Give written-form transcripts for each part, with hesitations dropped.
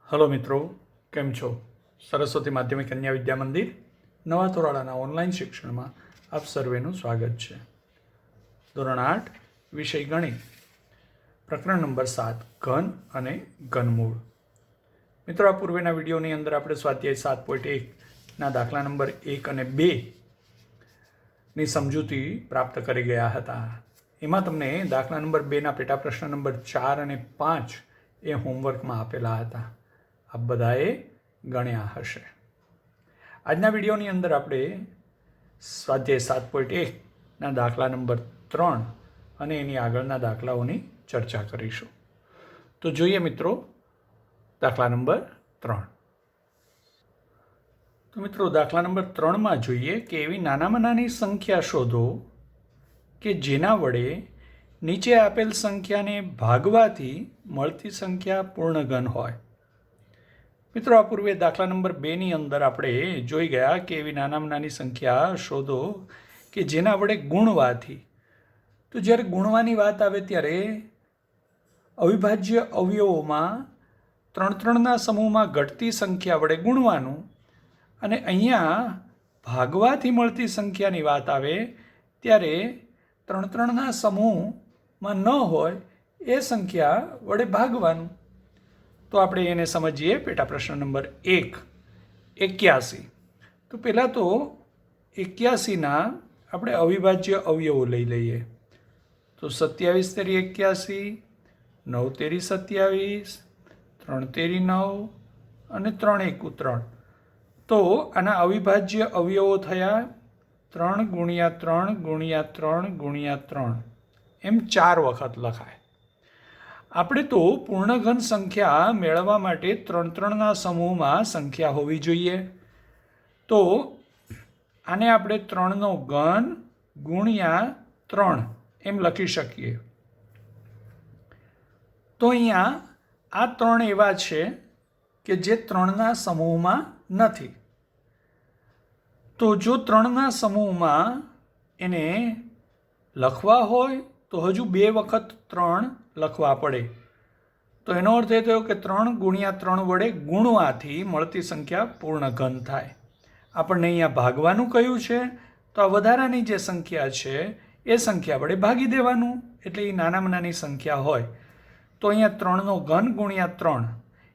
Hello મિત્રો, કેમ છો? સરસ્વતી માધ્યમિક કન્યા વિદ્યા મંદિર નવા તોરાળાના ઓનલાઈન શિક્ષણમાં આપ સર્વેનું સ્વાગત છે. ધોરણ 8 વિષય ગણિત, પ્રકરણ નંબર 7 ઘન અને ઘનમૂળ. મિત્રો, આ પૂર્વેના વિડીયોની અંદર આપણે સ્વાધ્યાય 7.1ના દાખલા નંબર 1 અને 2 ની સમજૂતી પ્રાપ્ત કરી ગયા હતા. એમાં તમને દાખલા નંબર 2ના પેટા પ્રશ્ન નંબર 4 અને 5 એ હોમવર્કમાં આપેલા હતા. આપ બધાએ ગણ્યા હશે. આજના વિડીયોની અંદર આપણે સ્વાધ્યાય 7.1ના દાખલા નંબર 3 અને એની આગળના દાખલાઓની ચર્ચા કરીશું. તો જોઈએ મિત્રો, દાખલા નંબર 3. તો મિત્રો, દાખલા નંબર 3માં જોઈએ કે એવી નાનામાં નાની સંખ્યા શોધો કે જેના વડે નીચે આપેલ સંખ્યાને ભાગવાથી મળતી સંખ્યા પૂર્ણ ઘન હોય. મિત્રો, આ પૂર્વે દાખલા નંબર 2ની અંદર આપણે જોઈ ગયા કે એવી નાનામાં નાની સંખ્યા શોધો કે જેના વડે ગુણવાથી. તો જ્યારે ગુણવાની વાત આવે ત્યારે અવિભાજ્ય અવયવોમાં 3-3ના સમૂહમાં ઘટતી સંખ્યા વડે ગુણવાનું, અને અહીંયા ભાગવાથી મળતી સંખ્યાની વાત આવે ત્યારે 3-3ના સમૂહમાં ન હોય એ સંખ્યા વડે ભાગવાનું. તો આપણે એને સમજીએ. પેટા પ્રશ્ન નંબર 1, 81. તો પહેલાં તો 81ના આપણે અવિભાજ્ય અવયવો લઈ લઈએ. તો 27 તેરી 81, 9 તેરી 27, 3 તેરી 9 અને 3 એકુ 3. તો આના અવિભાજ્ય અવયવો થયા 3 × 3 × 3 × 3, એમ 4 વખત લખાય. આપણે તો પૂર્ણઘન સંખ્યા મેળવવા માટે 3-3ના સમૂહમાં સંખ્યા હોવી જોઈએ. તો આને આપણે 3નો ઘન ગુણ્યા 3 એમ લખી શકીએ. તો અહીંયા આ 3 એવા છે કે જે 3ના સમૂહમાં નથી. તો જો 3ના સમૂહમાં એને લખવા હોય તો હજુ 2 વખત 3 લખવા પડે. તો એનો અર્થ એ થયો કે 3 × 3 વડે ગુણવાથી મળતી સંખ્યા પૂર્ણ ઘન થાય. આપણને અહીંયા ભાગવાનું કહ્યું છે, તો આ વધારાની જે સંખ્યા છે એ સંખ્યા વડે ભાગી દેવાનું, એટલે એ નાનામાં નાની સંખ્યા હોય. તો અહીંયા 3નો ઘન ગુણ્યા 3,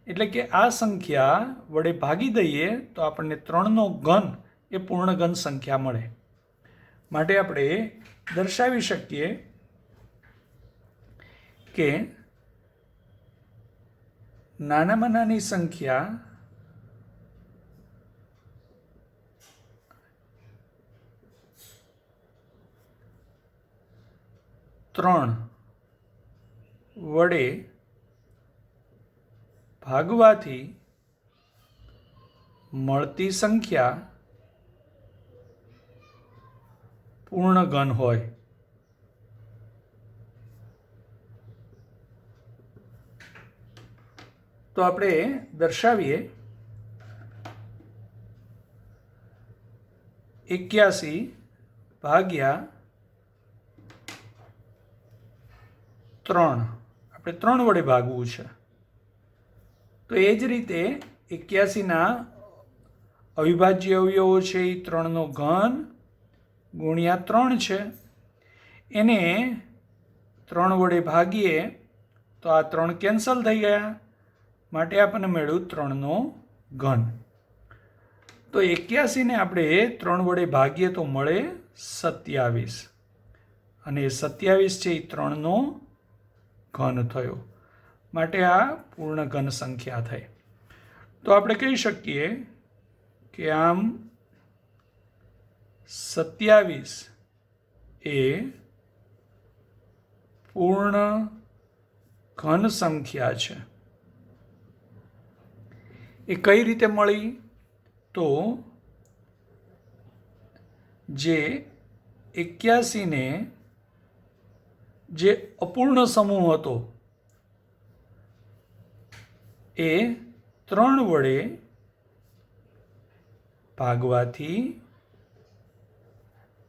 એટલે કે આ સંખ્યા વડે ભાગી દઈએ તો આપણને 3નો ઘન એ પૂર્ણ ઘન સંખ્યા મળે. માટે આપણે દર્શાવી શકીએ કે નાનામાં નાની સંખ્યા ત્રણ વડે ભાગવાથી મળતી સંખ્યા પૂર્ણ ઘન હોય. તો આપણે દર્શાવીએ 81 ભાગ્યા 3. આપણે 3 વડે ભાગવું છે. તો એ જ રીતે 81ના અવિભાજ્ય અવયવો છે એ 3નો ઘન ગુણ્યા 3 છે. એને 3 વડે ભાગીએ તો આ 3 કેન્સલ થઈ ગયા, માટે આપણને મળ્યું 3નો ઘન. તો 81ને આપણે 3 વડે ભાગીએ તો મળે 27, અને 27 છે એ 3નો ઘન થયો, માટે આ પૂર્ણ ઘન સંખ્યા થઈ. તો આપણે કહી શકીએ કે આમ 27 એ પૂર્ણ ઘન સંખ્યા છે. એ કઈ રીતે મળી? તો જે 81ને જે અપૂર્ણ સમૂહ હતો એ 3 વડે ભાગવાથી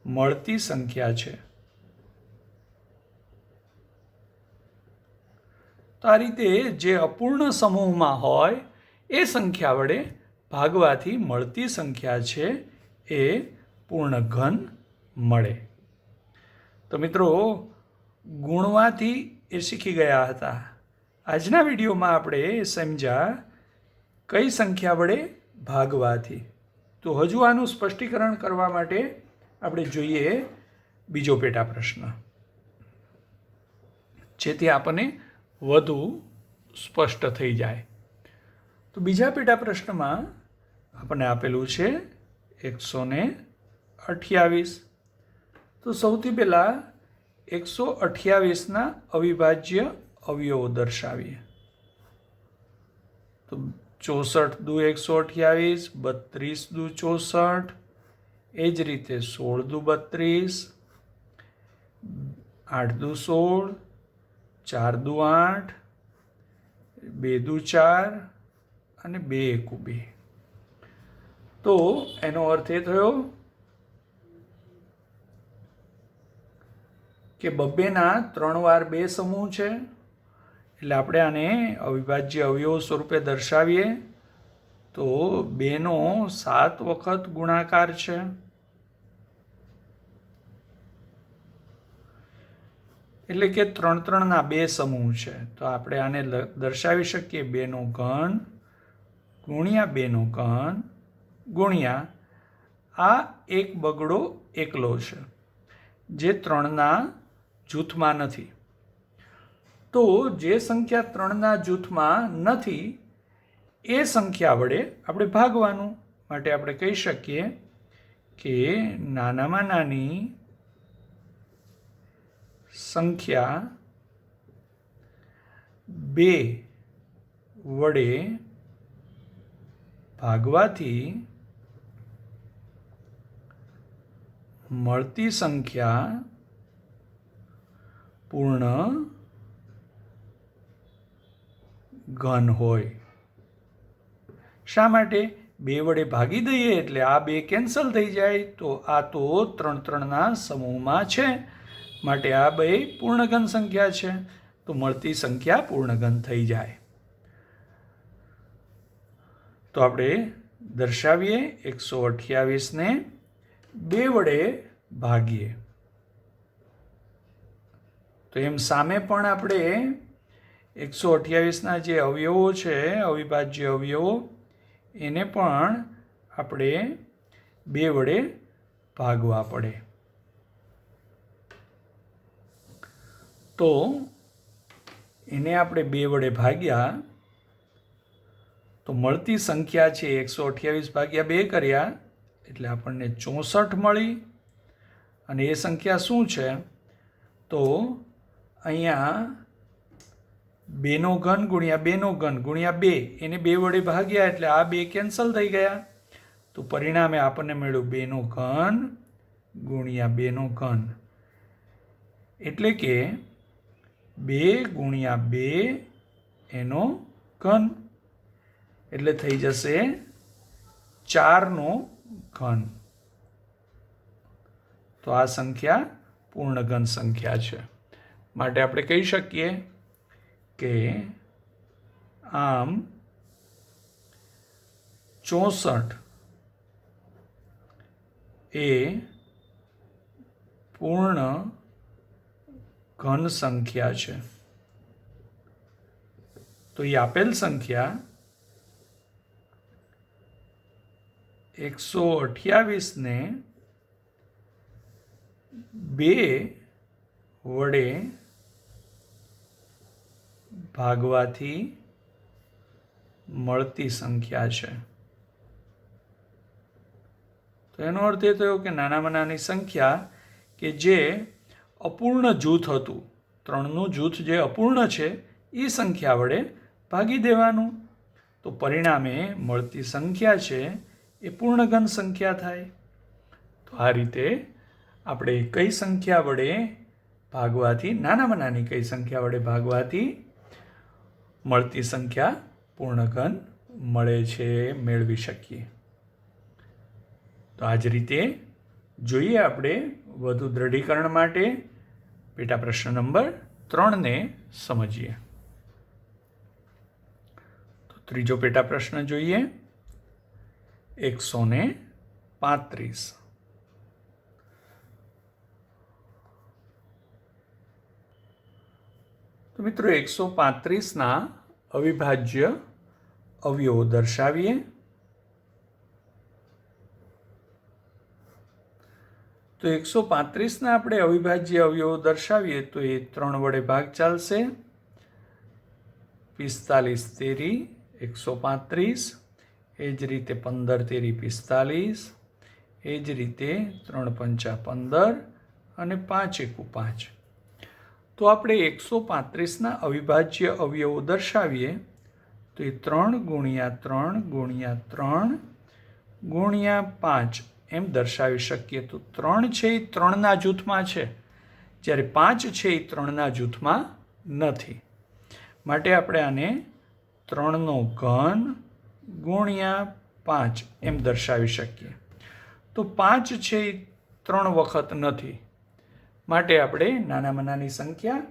મળતી સંખ્યા છે. તો આ રીતે જે અપૂર્ણ સમૂહમાં હોય એ સંખ્યા વડે ભાગવાથી મળતી સંખ્યા છે એ પૂર્ણ ઘન મળે. તો મિત્રો, ગુણવાથી એ શીખી ગયા હતા. આજના વિડીયોમાં આપણે સમજ્યા કઈ સંખ્યા વડે ભાગવાથી. તો હજુ આનું સ્પષ્ટીકરણ કરવા માટે આપણે જોઈએ બીજો પેટા પ્રશ્ન, જેથી આપણને વધુ સ્પષ્ટ થઈ જાય. તો બીજા પેટા પ્રશ્નમાં આપણને આપેલું છે 128. તો સૌથી પહેલાં 128ના અવિભાજ્ય અવયવો દર્શાવીએ. તો 64 દુ 128, 32 દુ 64, એ જ રીતે 16 દુ 32, 8 દુ 16, 4 દુ 8, 2 દુ 4 અને 2 એકુ 2. તો એનો અર્થ એ થયો કે બબ્બેના 3 વાર 2 સમૂહ છે, એટલે આપણે આને અવિભાજ્ય અવયવ સ્વરૂપે દર્શાવીએ તો 2નો 7 વખત ગુણાકાર છે. એટલે કે 3-3ના 2 સમૂહ છે. તો આપણે આને દર્શાવી શકીએ 2નો ઘન ગુણ્યા 2નો ઘન ગુણ્યા આ એક બગડો એકલો છે, જે 3ના જૂથમાં નથી. તો જે સંખ્યા 3ના જૂથમાં નથી એ સંખ્યા વડે આપણે ભાગવાનું. માટે આપણે કહી શકીએ કે નાનામાં નાની સંખ્યા 2 વડે ભાગવાથી મળતી સંખ્યા પૂર્ણ ઘન હોય. શા માટે? 2 વડે ભાગી દઈએ એટલે આ 2 કેન્સલ થઈ જાય. તો આ તો 3-3ના સમૂહમાં છે, માટે આ 2 પૂર્ણઘન સંખ્યા છે. તો મળતી સંખ્યા પૂર્ણઘન થઈ જાય. તો આપણે દર્શાવીએ 128ને 2 વડે ભાગીએ. તો એમ સામે પણ આપણે 128ના જે અવયવો છે, અવિભાજ્ય અવયવો, એને પણ આપણે 2 વડે ભાગવા પડે. તો એને આપણે 2 વડે ભાગ્યા તો મળતી સંખ્યા છે 128 ભાગ્યા 2 કર્યા એટલે આપણને 64 મળી. અને એ સંખ્યા શું છે? તો અહીંયા 2નો ઘન ગુણ્યા 2નો ઘન ગુણ્યા 2, એને 2 વડે ભાગ્યા એટલે આ 2 કેન્સલ થઈ ગયા. તો પરિણામે આપણને મળ્યું 2નો ઘન ગુણ્યા 2નો ઘન, એટલે કે 2 ગુણ્યા 2 એનો ઘન, એટલે થઈ જશે 4નો ઘન. તો આ સંખ્યા પૂર્ણઘન સંખ્યા છે. માટે આપણે કહી શકીએ કે આમ 64 એ પૂર્ણ ઘન સંખ્યા છે. તો એ આપેલ સંખ્યા 128ને 2 વડે ભાગવાથી મળતી સંખ્યા છે. તો એનો અર્થ એ થયો કે નાનામાં નાની સંખ્યા કે જે અપૂર્ણ જૂથ હતું, 3નું જૂથ જે અપૂર્ણ છે, એ સંખ્યા વડે ભાગી દેવાનું. તો પરિણામે મળતી સંખ્યા છે એ પૂર્ણઘન સંખ્યા થાય. તો આ રીતે આપણે કઈ સંખ્યા વડે ભાગવાથી, નાનામાં નાની કઈ સંખ્યા વડે ભાગવાથી મળતી સંખ્યા પૂર્ણઘન મળે છે, મેળવી શકીએ. તો આ જ રીતે જોઈએ આપણે વધુ દ્રઢીકરણ માટે પેટા પ્રશ્ન નંબર 3ને સમજીએ. તો ત્રીજો પેટા પ્રશ્ન જોઈએ. 135. તો મિત્રો 135ના અવિભાજ્ય અવયવો દર્શાવીએ. તો 135ના આપણે અવિભાજ્ય અવયવો દર્શાવીએ તો એ 3 વડે ભાગ ચાલશે. 45 તેરી 135, એ જ રીતે 15 તેરી 45, એ જ રીતે 3 પંચા 15 અને 5 એકુ 5. તો આપણે 135ના અવિભાજ્ય અવયવો દર્શાવીએ તો એ 3 ગુણ્યા 3 ગુણ્યા 3 ગુણ્યા 5 એમ દર્શાવી શકીએ. તો 3 છે એ 3ના જૂથમાં છે, જ્યારે 5 છે એ 3ના જૂથમાં નથી. માટે આપણે આને 3નો ઘન ગુણ્યા 5 એમ દર્શાવી શકીએ. તો 5 છે એ 3 વખત નથી, માટે આપણે નાનામાં નાની સંખ્યા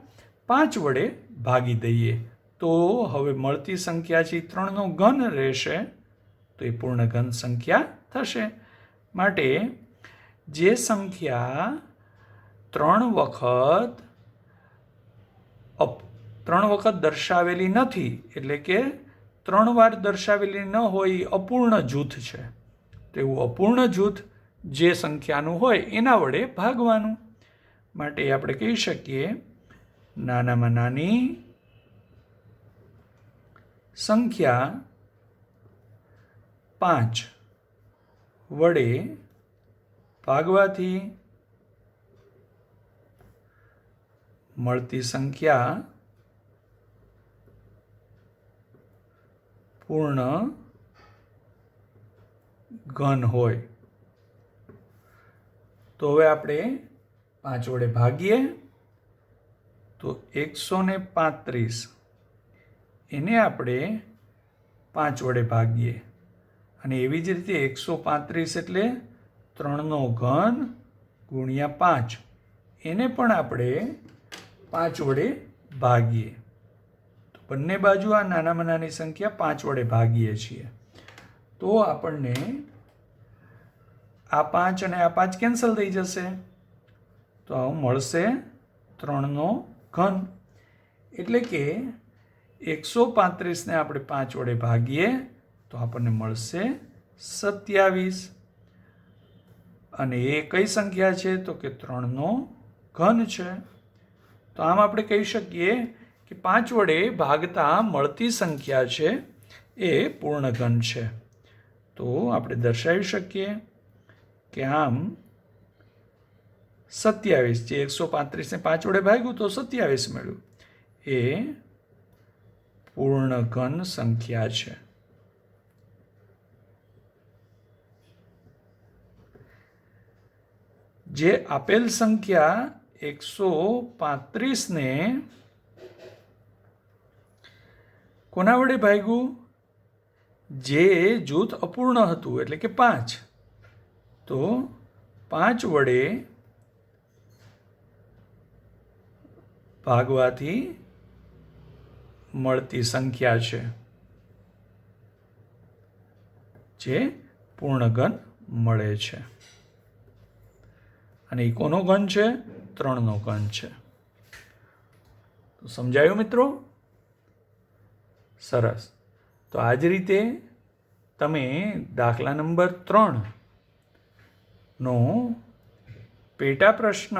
5 વડે ભાગી દઈએ. તો હવે મળતી સંખ્યા છે 3નો ઘન રહેશે, તો એ પૂર્ણ ઘન સંખ્યા થશે. માટે જે સંખ્યા 3 વખત દર્શાવેલી નથી, એટલે કે 3 વાર દર્શાવેલી ન હોય એ અપૂર્ણ જૂથ છે. તો એવું અપૂર્ણ જૂથ જે સંખ્યાનું હોય એના વડે ભાગવાનું. માટે આપણે કહી શકીએ નાનામાં નાની સંખ્યા 5 વડે ભાગવાથી મળતી સંખ્યા પૂર્ણ ઘન હોય. તો હવે આપણે 5 વડે ભાગીએ તો 135 એને આપણે 5 વડે ભાગીએ, અને એવી જ રીતે 135 એટલે 3નો ઘન ગુણ્યા 5 એને પણ આપણે 5 વડે ભાગીએ. તો બંને બાજુ આ નાનામાં નાની સંખ્યા 5 વડે ભાગીએ છીએ. તો આપણને આ 5 અને આ 5 કેન્સલ થઈ જશે. તો આવું મળશે 3નો ઘન. એટલે કે 135ને આપણે 5 વડે ભાગીએ તો આપણને મળશે 27. અને એ કઈ સંખ્યા છે? તો કે 3નો ઘન છે. તો આમ આપણે કહી શકીએ કે 5 વડે ભાગતા મળતી સંખ્યા છે એ પૂર્ણ ઘન છે. તો આપણે દર્શાવી શકીએ કે આમ 27, જે 135ને 5 વડે ભાગ્યું તો 27 મળ્યું, એ પૂર્ણ ઘન સંખ્યા છે. જે આપેલ સંખ્યા 135ને કોના વડે ભાગ્યું? જે જૂથ અપૂર્ણ હતું, એટલે કે 5. તો 5 વડે ભાગવાથી મળતી સંખ્યા છે જે પૂર્ણ ઘન મળે છે. અને એ કોનો ઘન છે? 3નો ઘન છે. તો સમજાયું મિત્રો? સરસ. તો આ જ રીતે તમે દાખલા નંબર 3નો પેટા પ્રશ્ન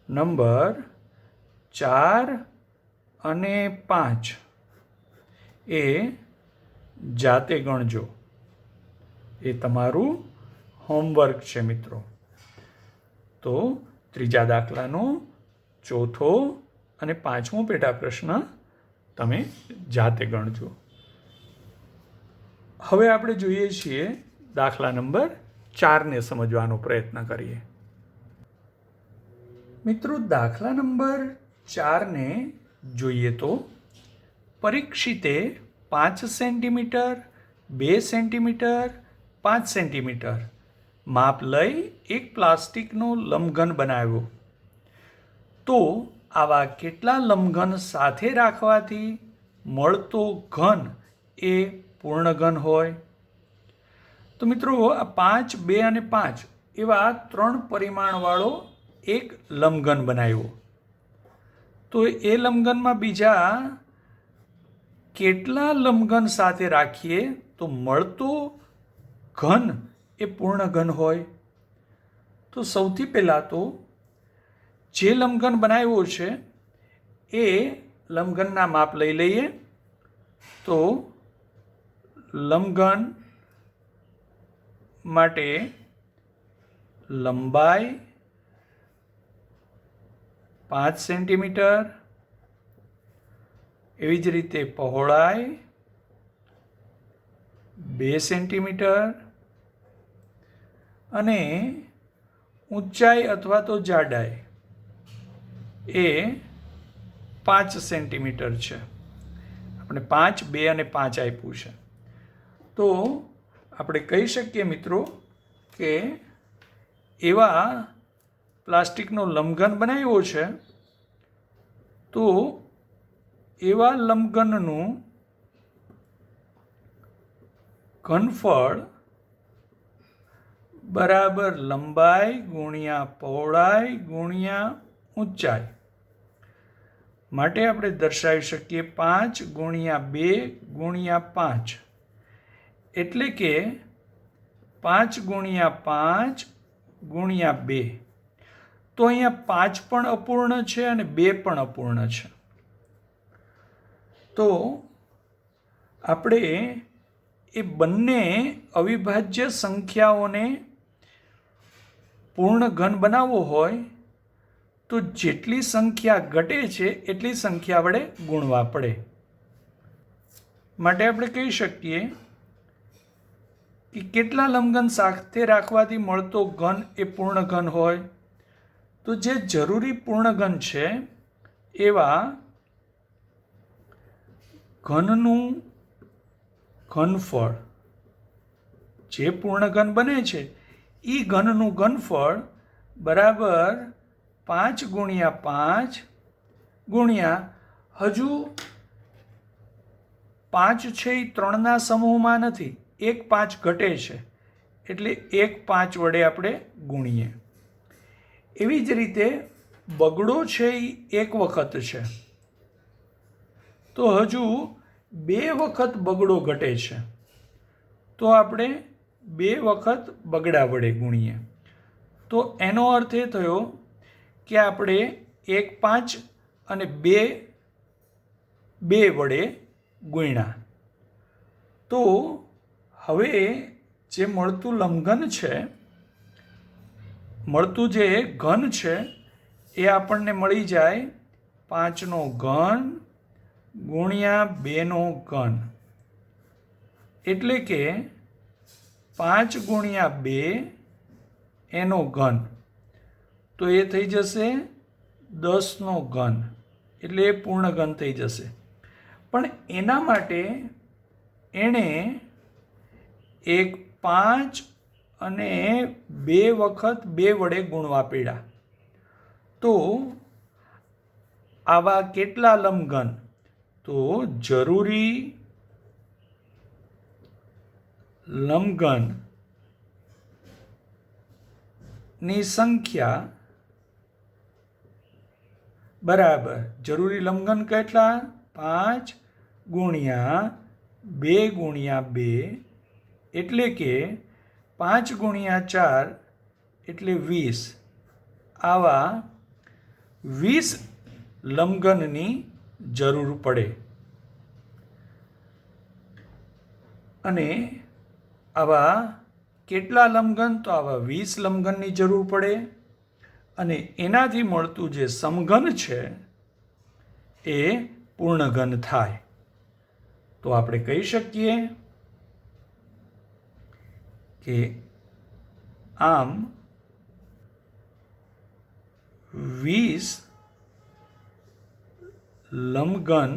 નંબર 4 અને 5 એ જાતે ગણજો. એ તમારું હોમવર્ક છે મિત્રો. તો ત્રીજા દાખલાનો ચોથો અને 5મો પેટા પ્રશ્ન તમે જાતે ગણજો. હવે આપણે જોઈએ છીએ દાખલા નંબર 4ને સમજવાનો પ્રયત્ન કરીએ. મિત્રો, દાખલા નંબર 4ને જોઈએ તો પરીક્ષિતે 5 સેન્ટીમીટર, 2 સેન્ટીમીટર, 5 સેન્ટીમીટર માપ લઈ એક પ્લાસ્ટિકનો લંબઘન બનાવ્યો. તો આવા કેટલા લંબઘન સાથે રાખવાથી મળતો ઘન એ પૂર્ણ ઘન હોય. તો મિત્રો આ 5, 2 અને 5 એવા 3 પરિમાણવાળો એક લંબઘન બનાવ્યો. તો એ લંબઘનમાં બીજા કેટલા લંબઘન સાથે રાખીએ તો મળતો ઘન એ પૂર્ણ ઘન હોય? તો સૌથી પહેલાં તો જે લંબઘન બનાવ્યો છે એ લંબઘનના માપ લઈ લઈએ. તો લંબઘન માટે લંબાઈ 5 સેન્ટીમીટર, એવી જ રીતે પહોળાઈ 2 સેન્ટીમીટર અને ઊંચાઈ અથવા તો જાડાઈ એ 5 સેન્ટીમીટર છે. આપણે 5, 2 અને 5 આપ્યું છે. તો આપણે કહી શકીએ મિત્રો કે એવા પ્લાસ્ટિકનો લંબઘન બનાવ્યો છે. તો એવા લંબઘનનું ઘનફળ બરાબર લંબાઈ ગુણ્યા પહોળાઈ ગુણ્યા ઊંચાઈ. માટે આપણે દર્શાવી શકીએ 5 ગુણ્યા 2 ગુણ્યા 5, એટલે કે 5 ગુણ્યા 5 ગુણ્યા 2. તો અહીંયા 5 પણ અપૂર્ણ છે અને 2 પણ અપૂર્ણ છે. તો આપણે એ બંને અવિભાજ્ય સંખ્યાઓને પૂર્ણ ઘન બનાવવો હોય તો જેટલી સંખ્યા ઘટે છે એટલી સંખ્યા વડે ગુણવા પડે. માટે આપણે કહી શકીએ કે કેટલા લંબઘન સાથે રાખવાથી મળતો ઘન એ પૂર્ણ ઘન હોય? તો જે જરૂરી પૂર્ણ ઘન છે એવા ઘનનું ઘનફળ, જે પૂર્ણ ઘન બને છે એ ઘનનું ઘનફળ બરાબર 5 ગુણ્યા 5 ગુણ્યા હજુ 5 છે એ 3ના સમૂહમાં નથી, 1 5 ઘટે છે એટલે 1 5 વડે આપણે ગુણીએ. એવી જ રીતે બગડો છે એ 1 વખત છે તો હજુ 2 વખત બગડો ઘટે છે તો આપણે 2 વખત બગડા વડે ગુણીએ. તો એનો અર્થ એ થયો કે આપણે 1 5 અને 2 વડે ગુણ્યા. તો હવે જે મળતું લંબઘન છે, મળતું જે ઘન છે એ આપણને મળી જાય 5નો ઘન ગુણ્યા 2નો ઘન, એટલે કે 5 ગુણ્યા 2 એનો ઘન. તો એ થઈ જશે 10નો ઘન, એટલે એ પૂર્ણ ઘન થઈ જશે. પણ એના માટે એણે 1 5 અને 2 વખત 2 વડે ગુણવા પડ્યા. તો આવા કેટલા લંબઘન? તો જરૂરી લંબઘન ની સંખ્યા બરાબર જરૂરી લંબઘન કેટલા? 5 ગુણ્યા 2 ગુણ્યા 2, એટલે કે 5 ગુણ્યા 4 એટલે 20. આવા 20 લંબઘનની જરૂર પડે. અને આવા કેટલા લંબઘન? તો આવા 20 લંબઘનની જરૂર પડે. અને એનાથી મળતું જે સમઘન છે એ પૂર્ણઘન થાય. તો આપણે કહી શકીએ કે આમ 20 લંબઘન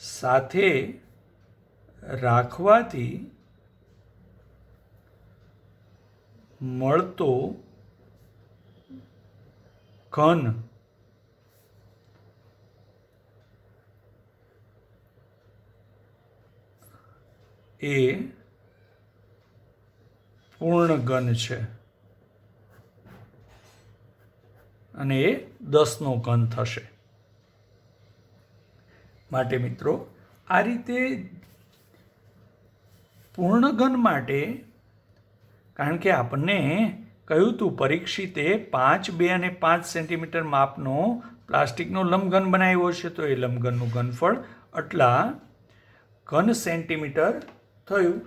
સાથે રાખવાથી મળતો ઘન એ પૂર્ણ ઘન છે અને એ 10નો ઘન થશે. માટે મિત્રો આ રીતે પૂર્ણ ઘન માટે, કારણ કે આપણને કહ્યું હતું પરીક્ષિતે 5, 2 અને 5 સેન્ટીમીટર માપનો પ્લાસ્ટિકનો લંબઘન બનાવ્યો છે, તો એ લંબઘનનું ઘનફળ આટલા ઘન સેન્ટીમીટર થયું.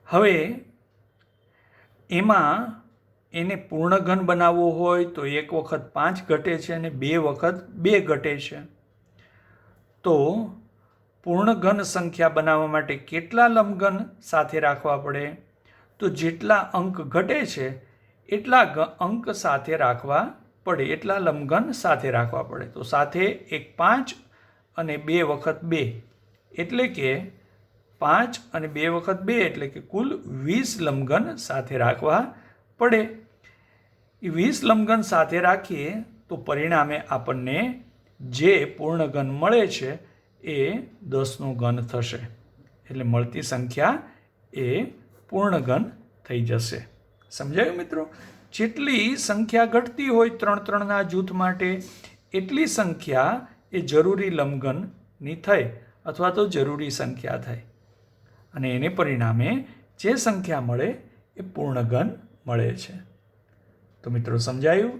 હવે એમાં એને પૂર્ણ ઘન બનાવવો હોય તો 1 વખત 5 ઘટે છે અને 2 વખત 2 ઘટે છે. તો પૂર્ણ ઘન સંખ્યા બનાવવા માટે કેટલા લંબઘન સાથે રાખવા પડે? તો જેટલા અંક ઘટે છે એટલા અંક સાથે રાખવા પડે, એટલા લંબઘન સાથે રાખવા પડે. તો સાથે 1 5 અને 2 વખત 2 એટલે કે 5 અને 2 વખત 2 એટલે કે કુલ 20 લંબઘન સાથે રાખવા પડે. એ 20 લંબઘન સાથે રાખીએ તો પરિણામે આપણને જે પૂર્ણ ઘન મળે છે એ 10નો ઘન થશે. એટલે મળતી સંખ્યા એ પૂર્ણ ઘન થઈ જશે. સમજાયું મિત્રો? જેટલી સંખ્યા ઘટતી હોય 3-3ના જૂથ માટે એટલી સંખ્યા એ જરૂરી લંબઘનની થઈ અથવા તો જરૂરી સંખ્યા થઈ અને એને પરિણામે જે સંખ્યા મળે એ પૂર્ણ ઘન મળે છે. તો મિત્રો સમજાયું?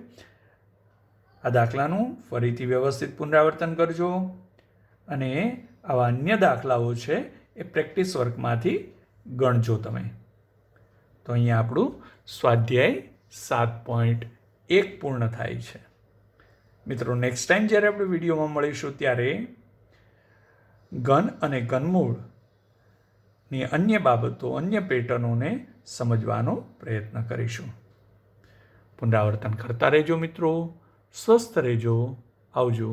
આ દાખલાનું ફરીથી વ્યવસ્થિત પુનરાવર્તન કરજો અને આવા અન્ય દાખલાઓ છે એ પ્રેક્ટિસ વર્કમાંથી ગણજો તમે. તો અહીંયા આપણું સ્વાધ્યાય 7.1 પૂર્ણ થાય છે. મિત્રો નેક્સ્ટ ટાઈમ જ્યારે આપણે વિડીયોમાં મળીશું ત્યારે ઘન અને ઘનમૂળની અન્ય બાબતો, અન્ય પેટર્નોને સમજવાનો પ્રયત્ન કરીશું. પુનરાવર્તન કરતા રહેજો મિત્રો. સ્વસ્થ રહેજો. આવજો.